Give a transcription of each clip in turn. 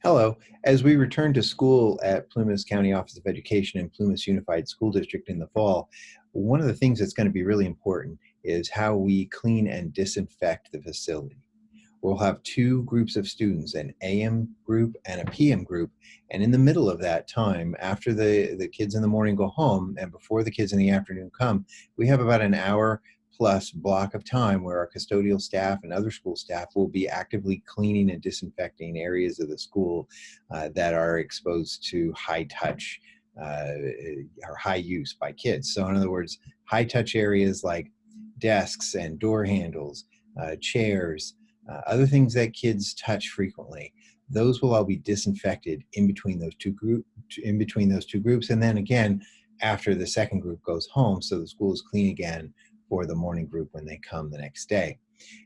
Hello. As we return to school at Plymouth County Office of Education and Plymouth Unified School District in the fall, one of the things that's going to be really important is how we clean and disinfect the facility. We'll have two groups of students, an AM group and a PM group. And in the middle of that time, after the kids in the morning go home and before the kids in the afternoon come, we have about an hour plus block of time where our custodial staff and other school staff will be actively cleaning and disinfecting areas of the school that are exposed to high touch or high use by kids. So in other words, high touch areas like desks and door handles, chairs, other things that kids touch frequently, those will all be disinfected in between those two groups, and then again after the second group goes home, so the school is clean again for the morning group when they come the next day.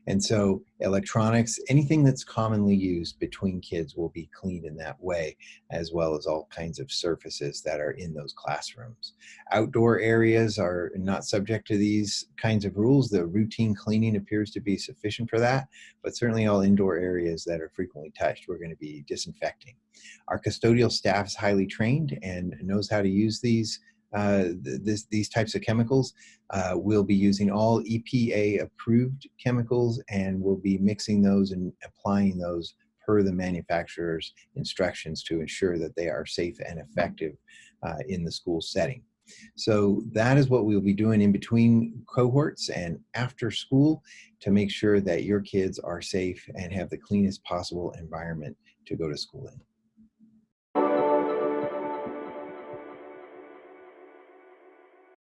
And so electronics, anything that's commonly used between kids will be cleaned in that way, as well as all kinds of surfaces that are in those classrooms. Outdoor areas are not subject to these kinds of rules. The routine cleaning appears to be sufficient for that, but certainly all indoor areas that are frequently touched, we're going to be disinfecting. Our custodial staff is highly trained and knows how to use these types of chemicals. We'll be using all EPA approved chemicals, and we'll be mixing those and applying those per the manufacturer's instructions to ensure that they are safe and effective in the school setting. So that is what we'll be doing in between cohorts and after school to make sure that your kids are safe and have the cleanest possible environment to go to school in.